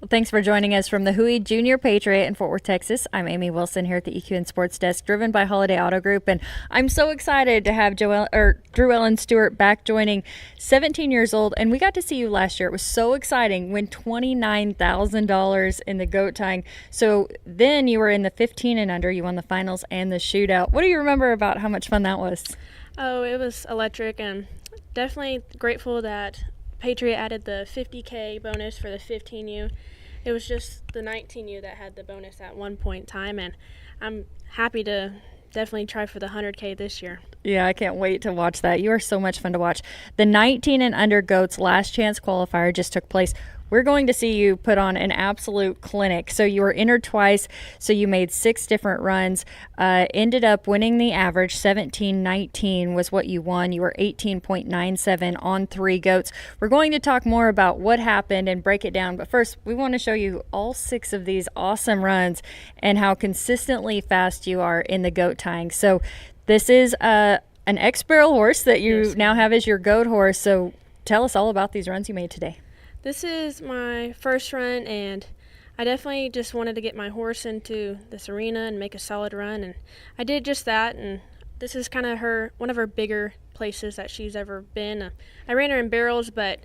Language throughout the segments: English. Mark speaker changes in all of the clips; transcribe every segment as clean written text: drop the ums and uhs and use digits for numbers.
Speaker 1: Thanks for joining us from the Huey Junior Patriot in Fort Worth, Texas. I'm Amy Wilson here at the EQN Sports Desk, driven by Holiday Auto Group, and I'm so excited to have Drew Ellen Stewart back joining, 17 years old, and we got to see you last year. It was so exciting. Win $29,000 in the goat tying. So then you were in the 15 and under. You won the finals and the shootout. What do you remember about how much fun that was?
Speaker 2: Oh, it was electric, and definitely grateful that Patriot added the 50K bonus for the 15U. It was just the 19U that had the bonus at one point in time, and I'm happy to definitely try for the 100K this year.
Speaker 1: Yeah, I can't wait to watch that. You are so much fun to watch. The 19 and under goats last chance qualifier just took place. We're going to see you put on an absolute clinic. So you were entered twice, so you made 6 different runs, ended up winning the average. 17-19 was what you won. You were 18.97 on 3 goats. We're going to talk more about what happened and break it down, but first we want to show you all 6 of these awesome runs and how consistently fast you are in the goat tying. So this is an ex-barrel horse that you now have as your goat horse, so tell us all about these runs you made today.
Speaker 2: This is my first run, and I definitely just wanted to get my horse into this arena and make a solid run, and I did just that. And this is kind of one of her bigger places that she's ever been. I ran her in barrels, but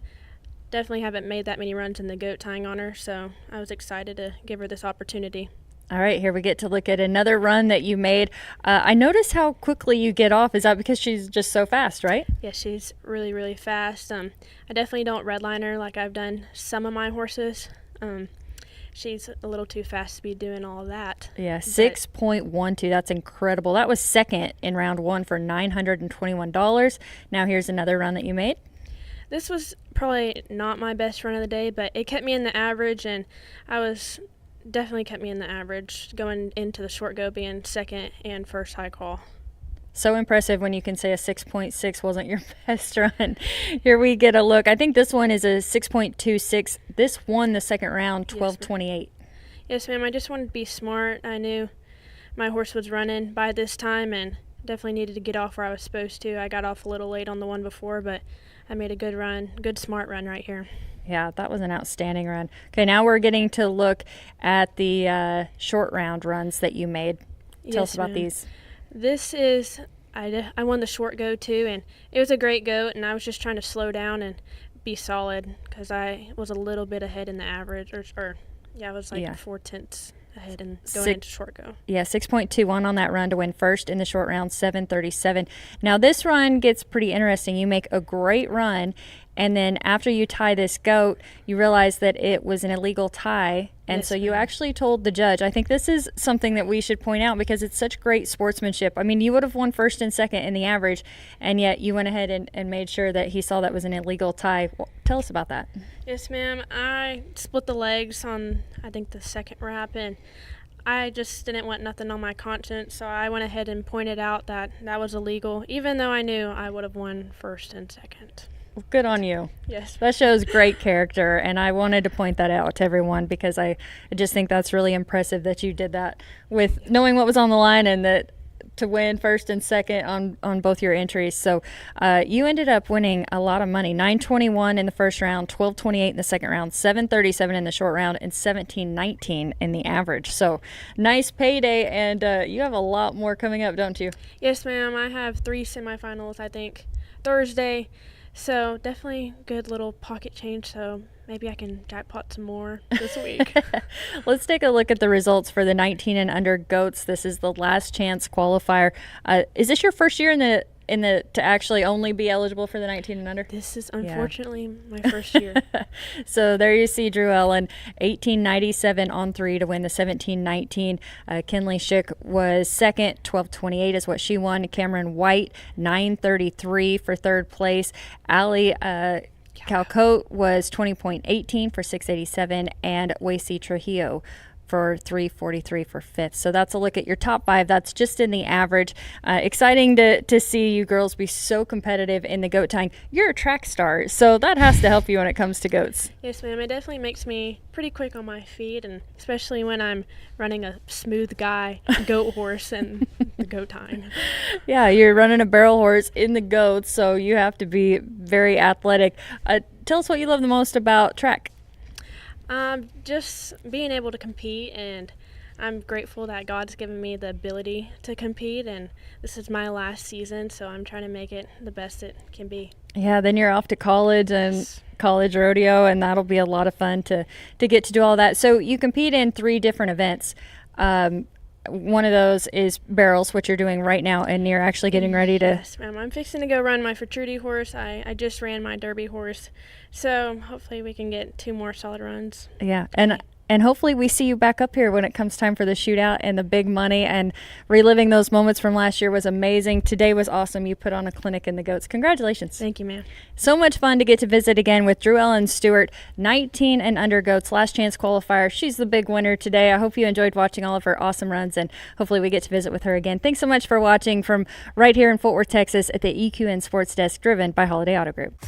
Speaker 2: definitely haven't made that many runs in the goat tying on her, so I was excited to give her this opportunity.
Speaker 1: All right, here we get to look at another run that you made. I noticed how quickly you get off. Is that because she's just so fast, right?
Speaker 2: Yeah, she's really, really fast. I definitely don't redline her like I've done some of my horses. She's a little too fast to be doing all of that.
Speaker 1: Yeah, 6.12. That's incredible. That was second in round 1 for $921. Now here's another run that you made.
Speaker 2: This was probably not my best run of the day, but it kept me in the average, and definitely kept me in the average going into the short go, being second and first high call.
Speaker 1: So impressive when you can say a 6.6 wasn't your best run. Here we get a look. I think this one is a 6.26. This won the second round, 12.28.
Speaker 2: Yes, ma'am. I just wanted to be smart. I knew my horse was running by this time and definitely needed to get off where I was supposed to. I got off a little late on the one before, but I made a good run, good smart run right here.
Speaker 1: Yeah, that was an outstanding run. Okay, now we're getting to look at the short round runs that you made. Tell us about these.
Speaker 2: This is, I won the short go too, and it was a great goat, and I was just trying to slow down and be solid because I was a little bit ahead in the average, I was like 4/10 ahead and going into short go.
Speaker 1: Yeah, 6.21 on that run to win first in the short round, 7:37. Now this run gets pretty interesting. You make a great run, and then after you tie this goat, you realize that it was an illegal tie, and so you actually told the judge. I think this is something that we should point out because it's such great sportsmanship. I mean, you would have won first and second in the average, and yet you went ahead and made sure that he saw that was an illegal tie. Well, tell us about that.
Speaker 2: Yes, ma'am. I split the legs on, I think, the second wrap, and I just didn't want nothing on my conscience, so I went ahead and pointed out that that was illegal, even though I knew I would have won first and second.
Speaker 1: Good on you.
Speaker 2: Yes.
Speaker 1: That shows great character, and I wanted to point that out to everyone because I just think that's really impressive that you did that with knowing what was on the line and that to win first and second on both your entries. So you ended up winning a lot of money. $921 in the first round, $1228 in the second round, $737 in the short round, and $1719 in the average. So nice payday, and you have a lot more coming up, don't you?
Speaker 2: Yes, ma'am. I have 3 semifinals, I think, Thursday. So definitely good little pocket change, so maybe I can jackpot some more this week.
Speaker 1: Let's take a look at the results for the 19 and under goats. This is the last chance qualifier. Is this your first year to actually only be eligible for the 19 and under?
Speaker 2: This is unfortunately my first year.
Speaker 1: So there you see Drew Ellen, 18.97 on 3 to win the 17.19. Kinley Schick was second, 12.28 is what she won. Cameron White, 9.33 for third place. Allie Calcote was 20.18 for 6.87, and Wacy Trujillo for 3.43 for fifth. So that's a look at your top 5. That's just in the average. Exciting to see you girls be so competitive in the goat tying. You're a track star, so that has to help you when it comes to goats.
Speaker 2: Yes, ma'am. It definitely makes me pretty quick on my feet, and especially when I'm running a smooth guy goat horse and the goat tying.
Speaker 1: Yeah, you're running a barrel horse in the goats, so you have to be very athletic. Tell us what you love the most about track.
Speaker 2: Just being able to compete, and I'm grateful that God's given me the ability to compete, and this is my last season, so I'm trying to make it the best it can be.
Speaker 1: Yeah, then you're off to college and college rodeo, and that'll be a lot of fun to get to do all that. So you compete in 3 different events. One of those is barrels, which you're doing right now, and you're actually getting ready to.
Speaker 2: Yes, ma'am. I'm fixing to go run my futurity horse. I just ran my derby horse, so hopefully we can get 2 more solid runs.
Speaker 1: Yeah, and hopefully we see you back up here when it comes time for the shootout and the big money, and reliving those moments from last year was amazing. Today was awesome. You put on a clinic in the goats. Congratulations.
Speaker 2: Thank you, ma'am.
Speaker 1: So much fun to get to visit again with Drew Ellen Stewart, 19 and under goats, last chance qualifier. She's the big winner today. I hope you enjoyed watching all of her awesome runs, and hopefully we get to visit with her again. Thanks so much for watching from right here in Fort Worth, Texas at the EQN Sports Desk, driven by Holiday Auto Group.